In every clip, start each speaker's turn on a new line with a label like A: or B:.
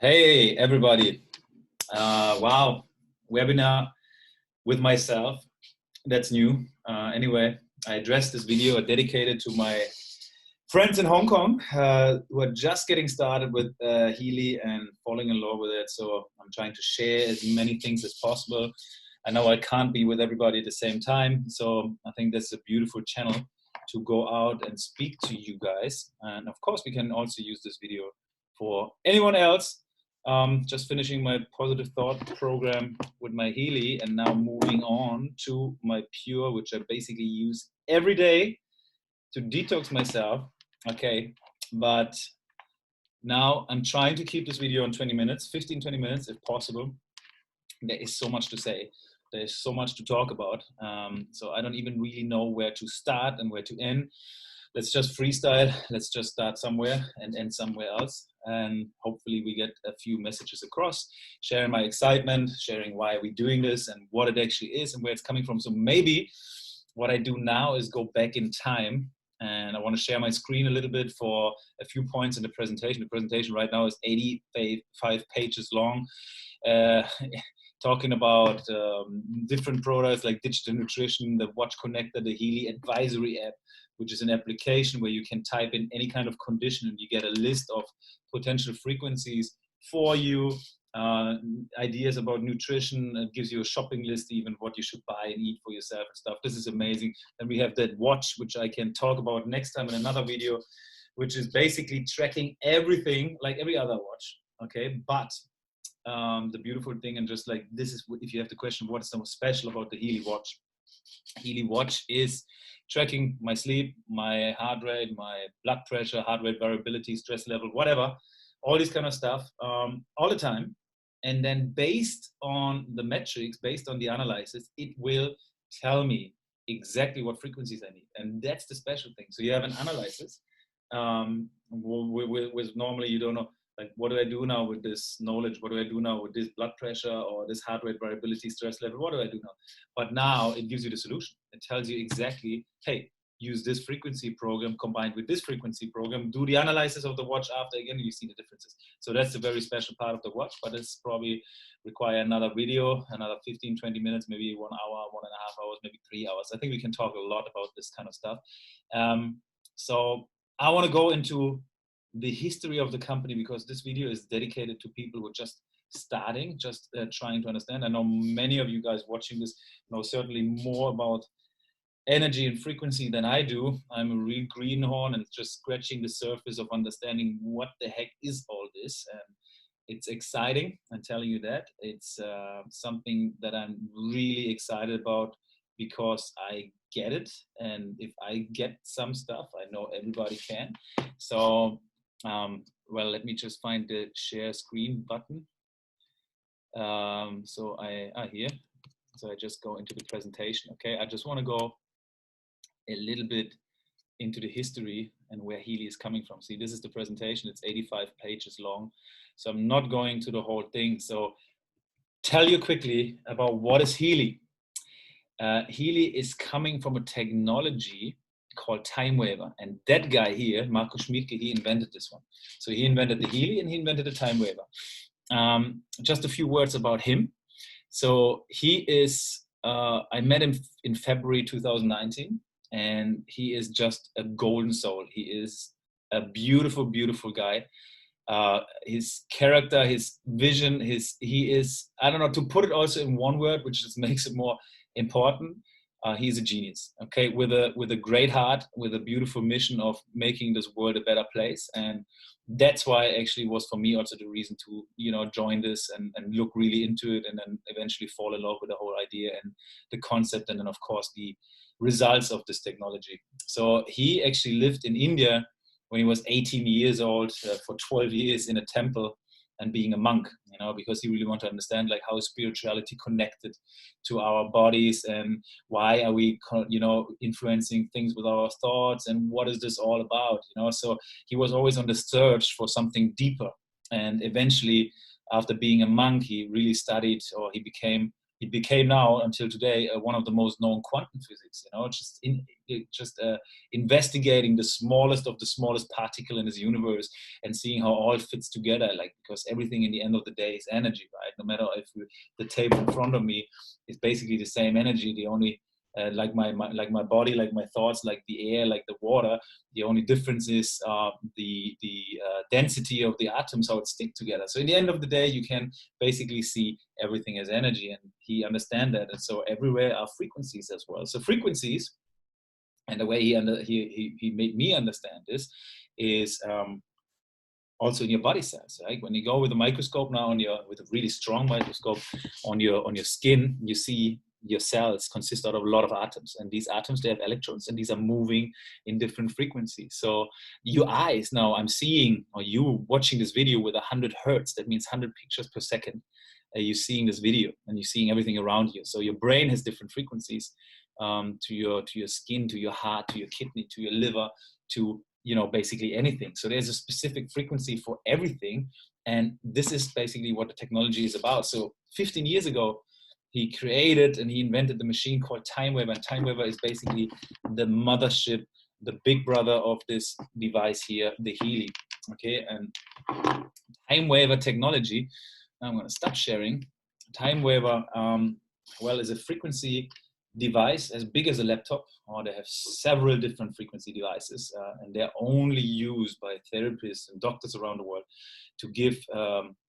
A: Hey, everybody. Wow, webinar with myself. That's new. Anyway, I addressed this video dedicated to my friends in Hong Kong who are just getting started with HEALY and falling in love with it. So I'm trying to share as many things as possible. I know I can't be with everybody at the same time. So I think that's a beautiful channel to go out and speak to you guys. And of course, we can also use this video for anyone else. Just finishing my positive thought program with my HEALY and now moving on to my Pure, which I basically use every day to detox myself. Okay, but now I'm trying to keep this video on 20 minutes, 15, 20 minutes if possible. There is so much to say. There's so much to talk about. So I don't even really know where to start and where to end. Let's just freestyle. Let's just start somewhere and end somewhere else. And hopefully we get a few messages across, sharing my excitement, sharing why we're doing this and what it actually is and where it's coming from. So maybe what I do now is go back in time, and I want to share my screen a little bit for a few points in the presentation. The presentation right now is 85 pages long. Talking about different products like digital nutrition, the watch connector, the HEALY advisory app, which is an application where you can type in any kind of condition and you get a list of potential frequencies for you, ideas about nutrition. It gives you a shopping list, even what you should buy and eat for yourself and stuff. This is amazing. And we have that watch, which I can talk about next time in another video, which is basically tracking everything like every other watch. Okay, but the beautiful thing, and just like this is, if you have the question, what's so special about the HEALY watch? HEALY watch is tracking my sleep, my heart rate, my blood pressure, heart rate variability, stress level, whatever, all this kind of stuff, all the time. And then based on the metrics, based on the analysis, it will tell me exactly what frequencies I need. And that's the special thing. So you have an analysis, with normally you don't know, like, what do I do now with this knowledge? What do I do now with this blood pressure or this heart rate variability, stress level? What do I do now? But now it gives you the solution. It tells you exactly, hey, use this frequency program combined with this frequency program, do the analysis of the watch after, again, you see the differences. So that's a very special part of the watch, but it's probably require another video, another 15, 20 minutes, maybe 1 hour, 1.5 hours, maybe 3 hours. I think we can talk a lot about this kind of stuff. So I want to go into the history of the company, because this video is dedicated to people who are just starting, just trying to understand. I know many of you guys watching this know certainly more about energy and frequency than I do. I'm a real greenhorn and just scratching the surface of understanding what the heck is all this. And it's exciting, I'm telling you that. It's something that I'm really excited about, because I get it. And if I get some stuff, I know everybody can. So well, let me just find the share screen button. So here. So I just go into the presentation. Okay, I just want to go a little bit into the history and where HEALY is coming from. See, this is the presentation. It's 85 pages long. So I'm not going to the whole thing. So tell you quickly about what is HEALY. HEALY is coming from a technology called Time Waver, and that guy here, Marco Schmidtke, he invented this one. So he invented the HEALY and he invented the Time Waver. Just a few words about him. So he is, I met him in February 2019, and he is just a golden soul. He is a beautiful, beautiful guy. His character, his vision, he is, I don't know, to put it also in one word, which just makes it more important, he's a genius, okay, with a great heart, with a beautiful mission of making this world a better place. And that's why actually was for me also the reason to, join this and look really into it, and then eventually fall in love with the whole idea and the concept, and then of course the results of this technology. So he actually lived in India when he was 18 years old, for 12 years in a temple and being a monk, because he really wanted to understand like how spirituality connected to our bodies, and why are we, influencing things with our thoughts, and what is this all about, So he was always on the search for something deeper. And eventually, after being a monk, he really studied, or he he became now until today one of the most known quantum physics. You know, just investigating the smallest of the smallest particle in this universe and seeing how all fits together. Like, because everything in the end of the day is energy, right? No matter if the table in front of me is basically the same energy. The only like my body, like my thoughts, like the air, like the water. The only difference is the density of the atoms, how it stick together. So in the end of the day, you can basically see everything as energy, and he understand that. And so everywhere are frequencies as well. So frequencies, and the way he made me understand this is also in your body cells, right? When you go with a microscope now with a really strong microscope on your skin, you see your cells consist out of a lot of atoms, and these atoms, they have electrons, and these are moving in different frequencies. So your eyes now, I'm seeing, or you watching this video with 100 hertz, that means 100 pictures per second. You're seeing this video and you're seeing everything around you. So your brain has different frequencies to your skin, to your heart, to your kidney, to your liver, to basically anything. So there's a specific frequency for everything, and this is basically what the technology is about. So 15 years ago, he created and he invented the machine called TimeWaver, and TimeWaver is basically the mothership, the big brother of this device here, the HEALY. Okay, and TimeWaver technology, I'm going to stop sharing. TimeWaver, well, is a frequency device as big as a laptop, or they have several different frequency devices, and they're only used by therapists and doctors around the world to give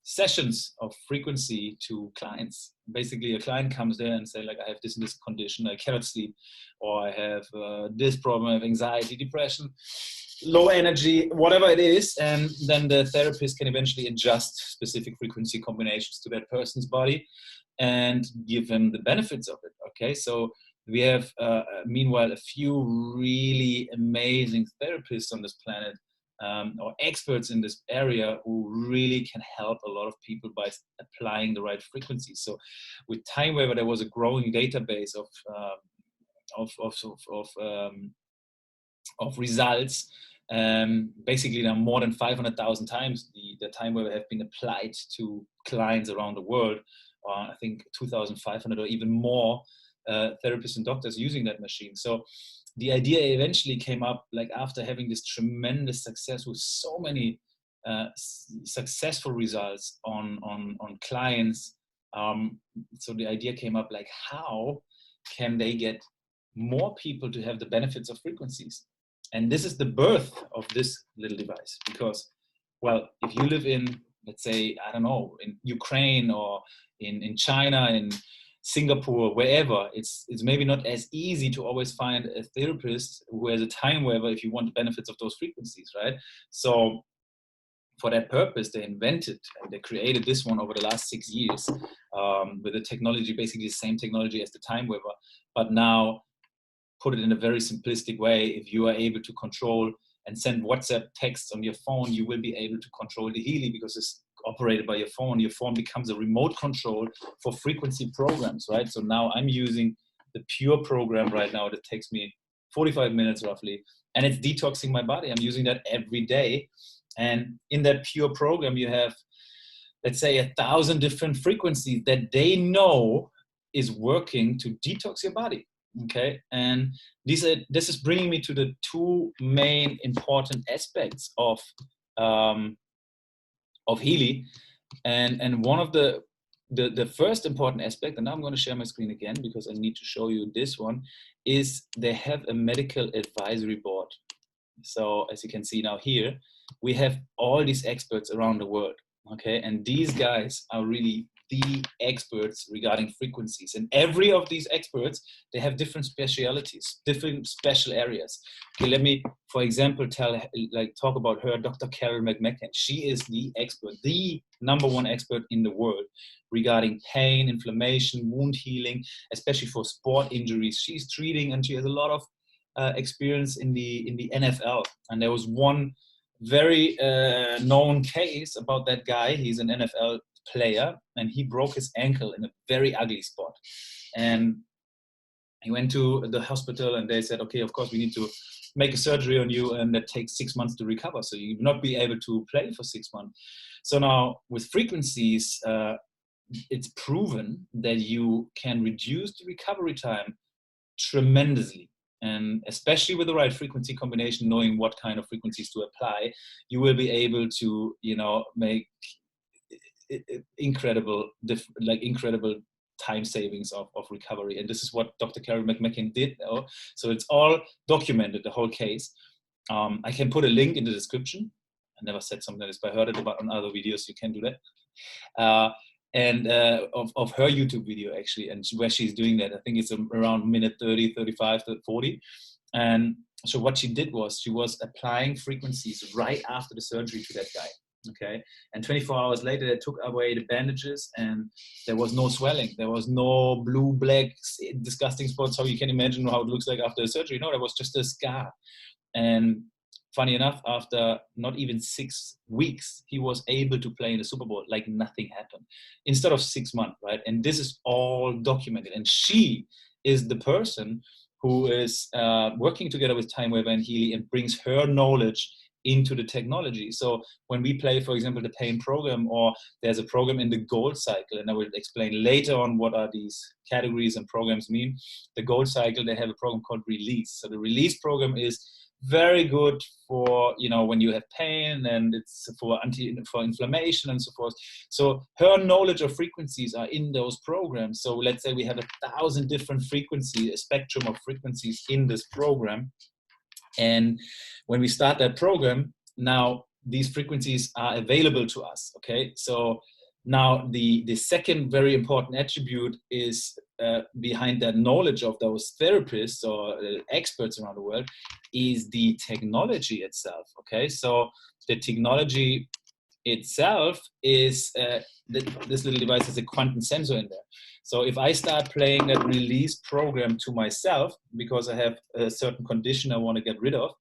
A: sessions of frequency to clients. Basically, a client comes there and say, like, I have this and this condition, I cannot sleep, or I have this problem, I have anxiety, depression, low energy, whatever it is. And then the therapist can eventually adjust specific frequency combinations to that person's body and give them the benefits of it. Okay, so we have meanwhile a few really amazing therapists on this planet, or experts in this area, who really can help a lot of people by applying the right frequencies. So with TimeWaver, there was a growing database of results. Basically, now more than 500,000 times the TimeWaver have been applied to clients around the world. I think 2,500 or even more therapists and doctors using that machine. So the idea eventually came up, like, after having this tremendous success with so many successful results on clients. So the idea came up, like, how can they get more people to have the benefits of frequencies? And this is the birth of this little device, because, well, if you live in, let's say, I don't know, in Ukraine or in China, in Singapore, wherever, it's maybe not as easy to always find a therapist who has a TimeWaver if you want the benefits of those frequencies, right? So for that purpose, they invented and they created this one over the last 6 years with the technology, basically the same technology as the TimeWaver, but now put it in a very simplistic way. If you are able to control and send WhatsApp texts on your phone, you will be able to control the HEALY, because it's operated by your phone. Your phone becomes a remote control for frequency programs, right? So now I'm using the pure program right now that takes me 45 minutes roughly, and it's detoxing my body. I'm using that every day. And in that pure program, you have, let's say, 1,000 different frequencies that they know is working to detox your body. Okay, and this is bringing me to the two main important aspects of HEALY, and one of the first important aspect, and now I'm going to share my screen again because I need to show you this one, is they have a medical advisory board. So as you can see now here, we have all these experts around the world. Okay, and these guys are really the experts regarding frequencies, and every of these experts, they have different specialities, different special areas. Okay, let me, for example, talk about her, Dr. Carol McMacken. She is the expert, the #1 expert in the world regarding pain, inflammation, wound healing, especially for sport injuries. She's treating, and she has a lot of experience in the NFL. And there was one very known case about that guy. He's an NFL player, and he broke his ankle in a very ugly spot, and he went to the hospital, and they said, okay, of course we need to make a surgery on you, and that takes 6 months to recover, so you will not be able to play for 6 months. So now with frequencies, it's proven that you can reduce the recovery time tremendously. And especially with the right frequency combination, knowing what kind of frequencies to apply, you will be able to, make incredible time savings of recovery. And this is what Dr. Carol McMacken did. So it's all documented, the whole case. I can put a link in the description. I never said something like this, but I heard it about on other videos. You can do that. And of her YouTube video, actually, and where she's doing that. I think it's around minute 30, 35 to 40. And so what she did was she was applying frequencies right after the surgery to that guy. Okay. And 24 hours later, they took away the bandages and there was no swelling. There was no blue, black, disgusting spots. How you can imagine how it looks like after a surgery. No, there was just a scar. And funny enough, after not even 6 weeks, he was able to play in the Super Bowl like nothing happened instead of 6 months, right? And this is all documented. And she is the person who is working together with Time Waver and Healy and brings her knowledge into the technology. So when we play, for example, the pain program, or there's a program in the gold cycle, and I will explain later on what are these categories and programs mean. The gold cycle, they have a program called release. So the release program is very good for, when you have pain, and it's for inflammation and so forth. So her knowledge of frequencies are in those programs. So let's say we have 1,000 different frequencies, a spectrum of frequencies in this program. And when we start that program, now these frequencies are available to us. Okay, so now the second very important attribute is behind that knowledge of those therapists or experts around the world is the technology itself. Okay, so the technology itself is this little device has a quantum sensor in there. So if I start playing that release program to myself because I have a certain condition I want to get rid of,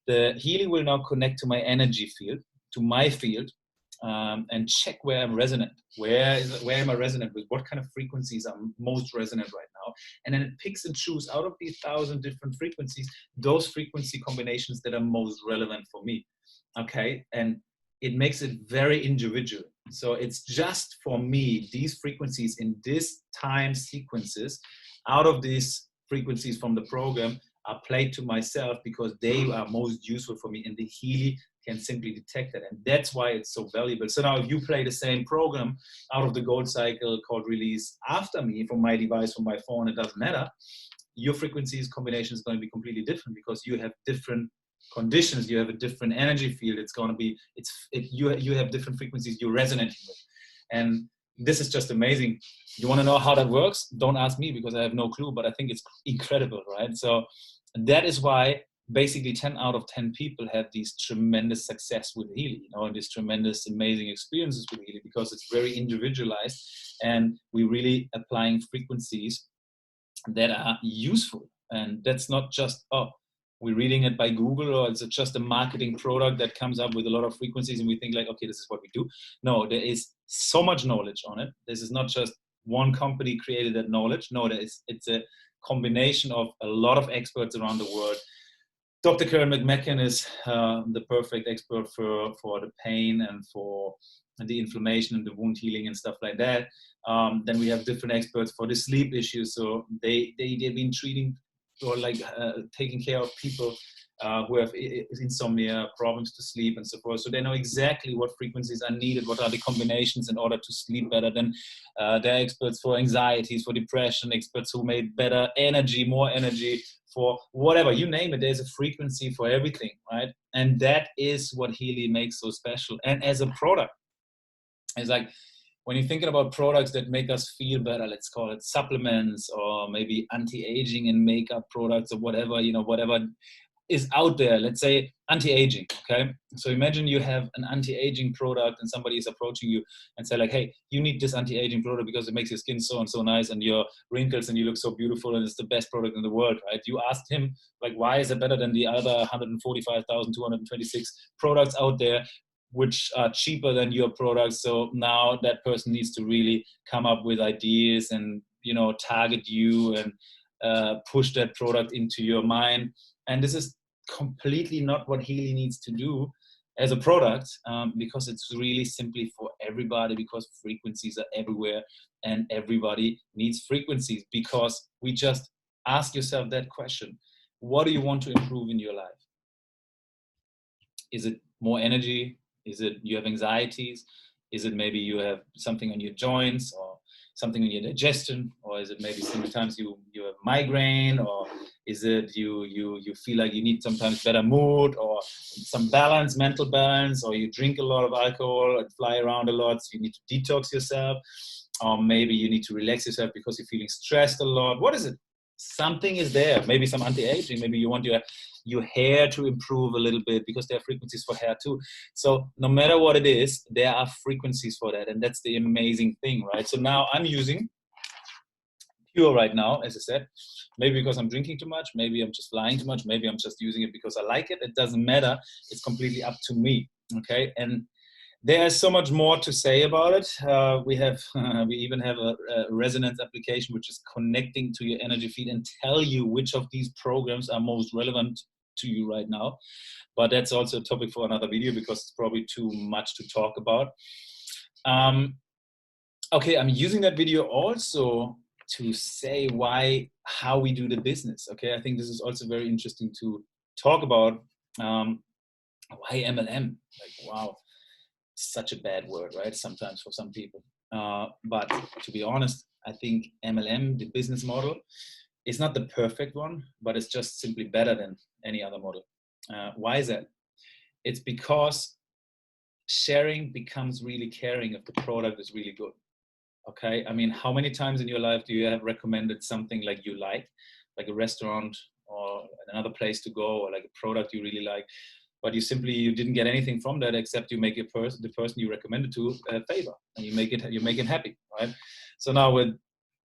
A: the Healy will now connect to my energy field, to my field, and check where I'm resonant. Where am I resonant with? What kind of frequencies are most resonant right now? And then it picks and chooses out of these 1,000 different frequencies, those frequency combinations that are most relevant for me. Okay, and it makes it very individual. So it's just for me, these frequencies in this time sequences, out of these frequencies from the program are played to myself because they are most useful for me, and the Healy can simply detect that. And that's why it's so valuable. So now if you play the same program out of the gold cycle called release after me from my device, from my phone, it doesn't matter. Your frequencies combination is going to be completely different because you have different conditions, you have a different energy field. It's going to be, you have different frequencies you're resonating with. And this is just amazing. You want to know how that works? Don't ask me because I have no clue, but I think it's incredible, right? So that is why basically 10 out of 10 people have these tremendous success with Healy, and these tremendous, amazing experiences with Healy because it's very individualized and we're really applying frequencies that are useful. And that's not just, we're reading it by Google, or it's just a marketing product that comes up with a lot of frequencies and we think like, okay, this is what we do. No, there is so much knowledge on it. This is not just one company created that knowledge. No, it's a combination of a lot of experts around the world. Dr. Carol McMacken is the perfect expert for the pain and for the inflammation and the wound healing and stuff like that. Then we have different experts for the sleep issues. So they've been treating or taking care of people who have insomnia, problems to sleep and so forth. So they know exactly what frequencies are needed, what are the combinations in order to sleep better. Then they're experts for anxieties, for depression, experts who made better energy, more energy for whatever, you name it. There's a frequency for everything, right? And that is what Healy makes so special. And as a product, it's like, when you're thinking about products that make us feel better, let's call it supplements or maybe anti-aging and makeup products or whatever, whatever is out there, let's say anti-aging, okay? So imagine you have an anti-aging product and somebody is approaching you and say like, hey, you need this anti-aging product because it makes your skin so and so nice and your wrinkles and you look so beautiful and it's the best product in the world, right? You asked him like, why is it better than the other 145,226 products out there which are cheaper than your products? So now that person needs to really come up with ideas and, target you and push that product into your mind. And this is completely not what Healy needs to do. as a product, because it's really simply for everybody, because frequencies are everywhere and everybody needs frequencies. Because we just ask yourself that question: what do you want to improve in your life? Is it more energy? Is it you have anxieties? Is it maybe you have something on your joints, or something on your digestion? Or is it maybe sometimes you have migraine? Or is it you feel like you need sometimes better mood, or some balance, mental balance? Or you drink a lot of alcohol and fly around a lot, so you need to detox yourself? Or maybe you need to relax yourself because you're feeling stressed a lot. What is it? Something is there. Maybe some anti-aging. Maybe you want your hair to improve a little bit, because there are frequencies for hair too. So no matter what it is, there are frequencies for that. And that's the amazing thing, right? So now I'm using Pure right now, as I said, maybe because I'm drinking too much, maybe I'm just lying too much, maybe I'm just using it because I like it. It doesn't matter. It's completely up to me. Okay. And there's so much more to say about it. We even have a resonance application, which is connecting to your energy field and tell you which of these programs are most relevant to you right now. But that's also a topic for another video, because it's probably too much to talk about. Okay, I'm using that video also to say how we do the business. Okay, I think this is also very interesting to talk about. Why MLM? Like, wow. Such a bad word, right? Sometimes for some people. But to be honest, I think MLM, the business model, is not the perfect one, but it's just simply better than any other model. Why is that? It's because sharing becomes really caring if the product is really good. Okay, I mean, how many times in your life do you have recommended something like a restaurant or another place to go, or like a product you really like, but you didn't get anything from that except you make the person you recommended to a favor, and you make it happy, right? So now with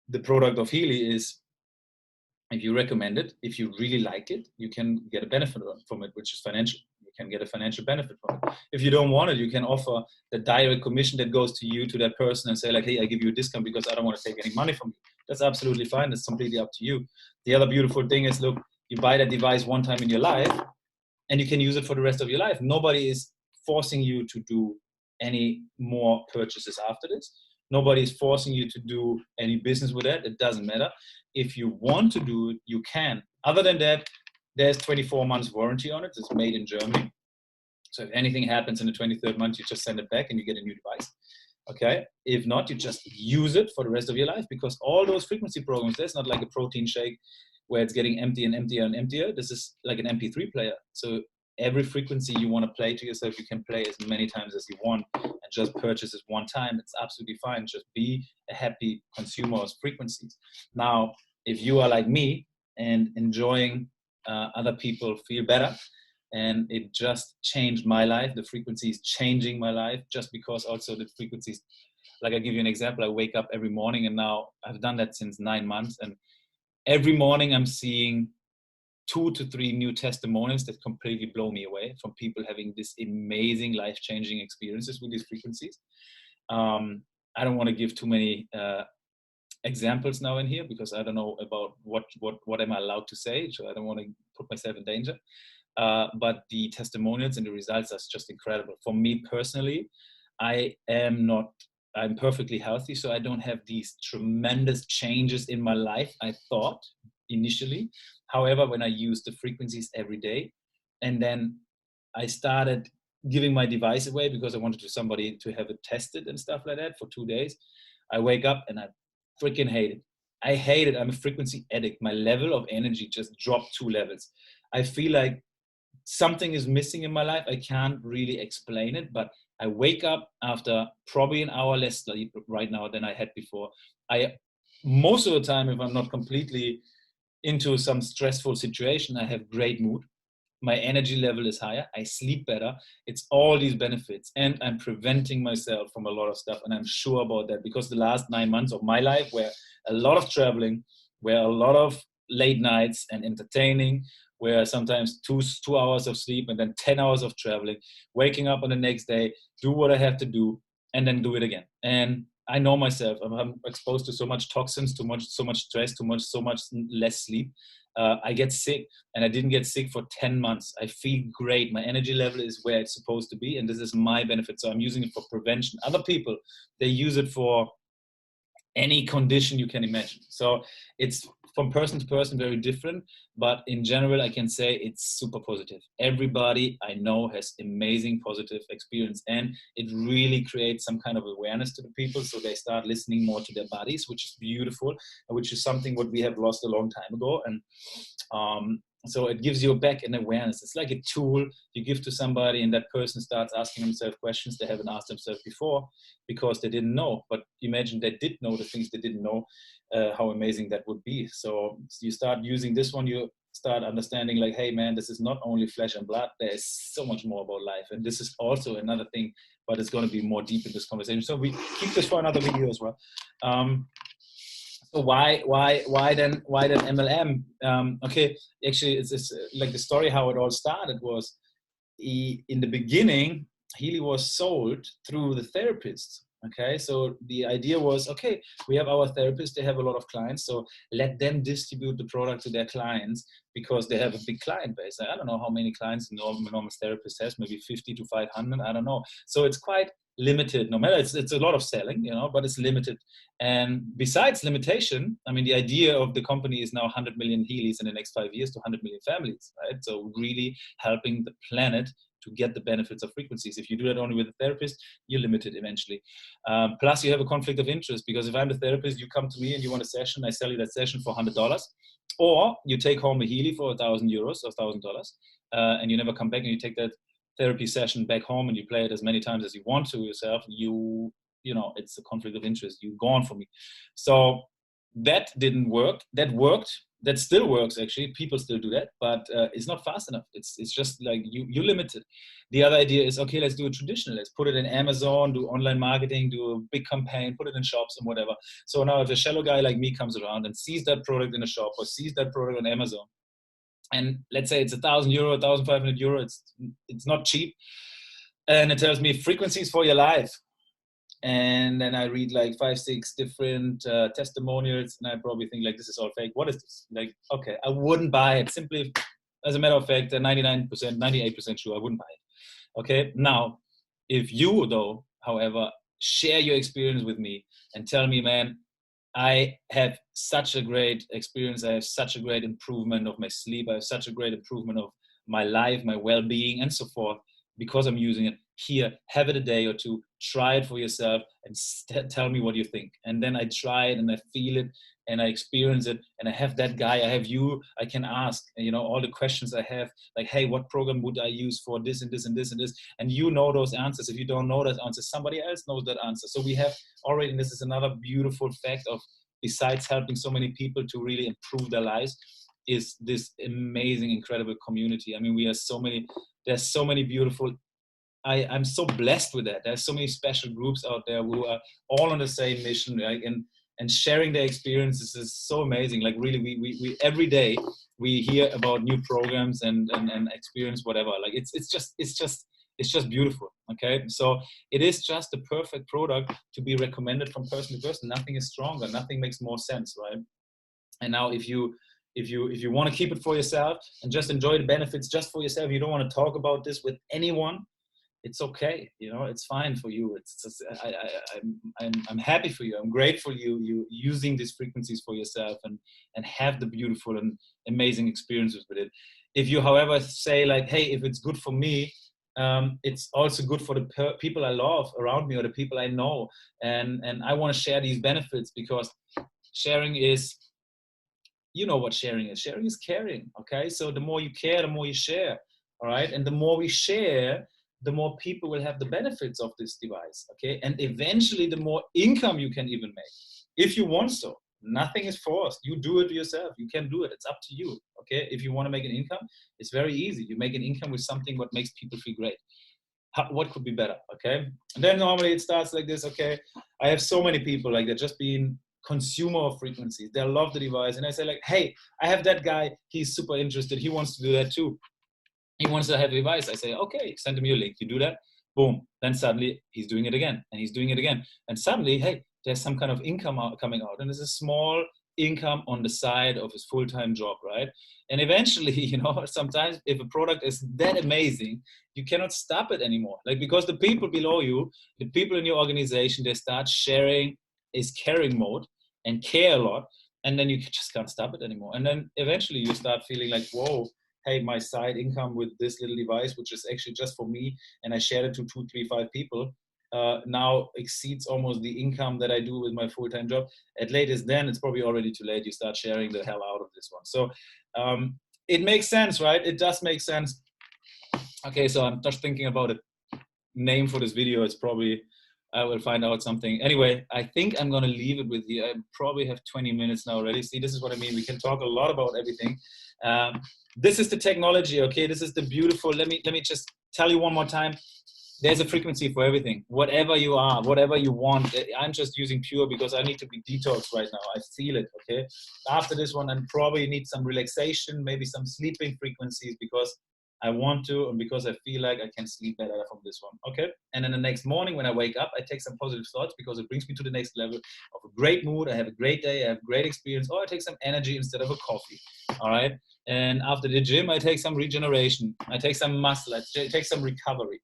A: the product of Healy is, if you recommend it, if you really like it, you can get a benefit from it, which is financial. You can get a financial benefit from it. If you don't want it, you can offer the direct commission that goes to you, to that person, and say like, hey, I give you a discount because I don't want to take any money from you. That's absolutely fine. It's completely up to you. The other beautiful thing is, look, you buy that device one time in your life, and you can use it for the rest of your life. Nobody is forcing you to do any more purchases after this. Nobody is forcing you to do any business with that. It doesn't matter. If you want to do it, you can. Other than that, there's 24 months warranty on it. It's made in Germany. So if anything happens in the 23rd month, you just send it back and you get a new device. Okay. If not, you just use it for the rest of your life, because all those frequency programs, there's not like a protein shake where it's getting empty and emptier and emptier. This is like an MP3 player. So every frequency you want to play to yourself, you can play as many times as you want, and just purchase it one time. It's absolutely fine. Just be a happy consumer of frequencies. Now, if you are like me and enjoying other people feel better, and it just changed my life. The frequency is changing my life, just because also the frequencies, like I give you an example, I wake up every morning, and now I've done that since 9 months. And every morning I'm seeing 2 to 3 new testimonials that completely blow me away, from people having this amazing life-changing experiences with these frequencies. I don't want to give too many examples now in here, because I don't know about what am I allowed to say, so I don't want to put myself in danger. But the testimonials and the results are just incredible. For me personally, I'm perfectly healthy, so I don't have these tremendous changes in my life, I thought initially. However, when I use the frequencies every day, and then I started giving my device away because I wanted somebody to have it tested and stuff like that for 2 days, I wake up and I freaking hate it. I hate it. I'm a frequency addict. My level of energy just dropped 2 levels. I feel like something is missing in my life. I can't really explain it, but I wake up after probably an hour less sleep right now than I had before. Most of the time, if I'm not completely into some stressful situation, I have great mood. My energy level is higher. I sleep better. It's all these benefits, and I'm preventing myself from a lot of stuff. And I'm sure about that, because the last 9 months of my life were a lot of traveling, were a lot of late nights and entertaining, where sometimes two hours of sleep and then 10 hours of traveling, waking up on the next day, do what I have to do, and then do it again. And I know myself, I'm exposed to so much toxins, so much stress, so much less sleep. I get sick, and I didn't get sick for 10 months. I feel great. My energy level is where it's supposed to be, and this is my benefit. So I'm using it for prevention. Other people, they use it for any condition you can imagine. So it's from person to person very different, but in general, I can say it's super positive. Everybody I know has amazing positive experience, and it really creates some kind of awareness to the people. So they start listening more to their bodies, which is beautiful, which is something what we have lost a long time ago. And so it gives you back an awareness. It's like a tool you give to somebody, and that person starts asking themselves questions they haven't asked themselves before because they didn't know. But imagine they did know the things they didn't know, how amazing that would be. So you start using this one, you start understanding like, hey man, this is not only flesh and blood, there is so much more about life. And this is also another thing, but it's going to be more deep in this conversation. So we keep this for another video as well. So why then MLM? Okay, actually, it's like the story how it all started was in the beginning, HEALY was sold through the therapists. Okay, so the idea was, okay, we have our therapists, they have a lot of clients, so let them distribute the product to their clients because they have a big client base. I don't know how many clients a normal therapist has, maybe 50 to 500, I don't know. So it's quite limited, no matter, it's a lot of selling, but it's limited. And besides limitation, I mean, the idea of the company is now 100 million HEALYs in the next 5 years to 100 million families, right? So really helping the planet to get the benefits of frequencies. If you do that only with a therapist, you're limited eventually. Plus you have a conflict of interest, because if I'm the therapist, you come to me and you want a session, I sell you that session for $100, or you take home a HEALY for €1,000 or $1,000, and you never come back, and you take that therapy session back home and you play it as many times as you want to yourself, it's a conflict of interest. You're gone from me. So that didn't work. That worked. That still works, actually. People still do that, but it's not fast enough. It's just like you're limited. The other idea is, okay, let's do it traditional. Let's put it in Amazon, do online marketing, do a big campaign, put it in shops and whatever. So now if a shallow guy like me comes around and sees that product in a shop or sees that product on Amazon, and let's say it's €1,000, €1,500, it's not cheap, and it tells me frequencies for your life. And then I read like 5, 6 different testimonials, and I probably think like, this is all fake. What is this? Like, okay, I wouldn't buy it. Simply, as a matter of fact, 99%, 98% sure I wouldn't buy it. Okay, now, if you though, however, share your experience with me and tell me, man, I have such a great experience, I have such a great improvement of my sleep, I have such a great improvement of my life, my well-being, and so forth, because I'm using it. Here, have it a day or two, try it for yourself, and tell me what you think. And then I try it, and I feel it, and I experience it, and I have that guy, I have you, I can ask, all the questions I have, like, hey, what program would I use for this and this and this and this? And you know those answers. If you don't know that answer, somebody else knows that answer. So we have already, and this is another beautiful fact of, besides helping so many people to really improve their lives, is this amazing, incredible community. I mean, there's so many beautiful, I'm so blessed with that. There's so many special groups out there who are all on the same mission, right? And sharing their experiences is so amazing. Like really, we every day we hear about new programs and experience whatever. Like it's just beautiful. Okay, so it is just the perfect product to be recommended from person to person. Nothing is stronger. Nothing makes more sense, right? And now if you want to keep it for yourself and just enjoy the benefits just for yourself, you don't want to talk about this with anyone, it's okay, it's fine for you. It's just, I'm happy for you. I'm grateful you using these frequencies for yourself and have the beautiful and amazing experiences with it. If you, however, say like, hey, if it's good for me, it's also good for the people I love around me or the people I know, and I want to share these benefits, because sharing is, what sharing is. Sharing is caring. Okay, so the more you care, the more you share. All right, and the more we share, the more people will have the benefits of this device, okay? And eventually the more income you can even make, if you want so. Nothing is forced. You do it yourself. You can do it. It's up to you, okay? If you want to make an income, it's very easy. You make an income with something what makes people feel great. What could be better, okay? And then normally it starts like this, okay? I have so many people like that just being consumer of frequencies. They love the device. And I say like, hey, I have that guy. He's super interested. He wants to do that too. He wants to have a device. I say, okay, send him your link. You do that, boom. Then suddenly he's doing it again, and he's doing it again. And suddenly, hey, there's some kind of income coming out. And it's a small income on the side of his full-time job, right? And eventually, you know, sometimes if a product is that amazing, you cannot stop it anymore. Like, because the people below you, the people in your organization, they start sharing, is caring mode and care a lot. And then you just can't stop it anymore. And then eventually you start feeling like, whoa, hey, my side income with this little device, which is actually just for me, and I shared it to 2, 3, 5 people, now exceeds almost the income that I do with my full-time job. At latest then, it's probably already too late. You start sharing the hell out of this one. So it makes sense, right? It does make sense. Okay, so I'm just thinking about a name for this video. It's probably, I will find out something. Anyway, I think I'm gonna leave it with you. I probably have 20 minutes now already. See, this is what I mean. We can talk a lot about everything. This is the technology, okay? This is the beautiful, let me just tell you one more time. There's a frequency for everything. Whatever you are, whatever you want. I'm just using pure because I need to be detoxed right now. I feel it, okay? After this one, I probably need some relaxation, maybe some sleeping frequencies because I want to, and because I feel like I can sleep better from this one, okay? And then the next morning when I wake up, I take some positive thoughts because it brings me to the next level of a great mood. I have a great day, I have great experience, or I take some energy instead of a coffee, all right? And after the gym, I take some regeneration. I take some muscle, I take some recovery.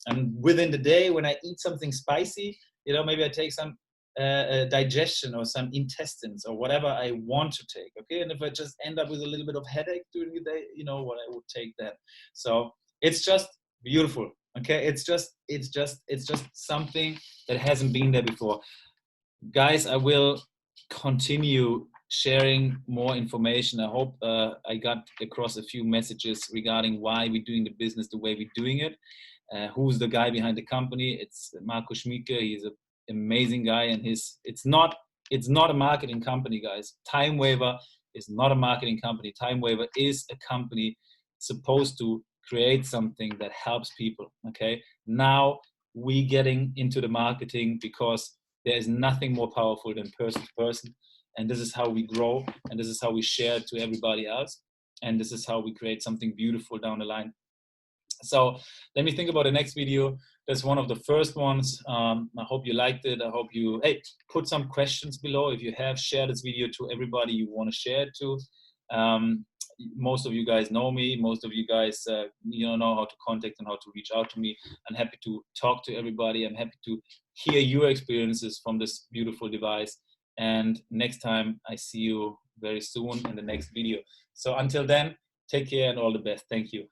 A: And within the day, when I eat something spicy, you know, maybe I take some digestion or some intestines or whatever I want to take, okay? And if I just end up with a little bit of headache during the day, you know what I would take then. So it's just beautiful, okay? It's just something that hasn't been there before. Guys, I will continue sharing more information. I hope I got across a few messages regarding why we're doing the business the way we're doing it. Who's the guy behind the company? It's Marco Schmieke. He's an amazing guy, and it's not a marketing company, guys. Time Waver is not a marketing company. Time Waver is a company supposed to create something that helps people. Okay, now we getting into the marketing because there is nothing more powerful than person to person, and this is how we grow, and this is how we share it to everybody else, and this is how we create something beautiful down the line. So let me think about the next video. That's one of the first ones. I hope you liked it. I hope you, hey, put some questions below. If you have, share this video to everybody you want to share it to. Most of you guys know me. Most of you guys know how to contact and how to reach out to me. I'm happy to talk to everybody. I'm happy to hear your experiences from this beautiful device. And next time, I see you very soon in the next video. So until then, take care and all the best. Thank you.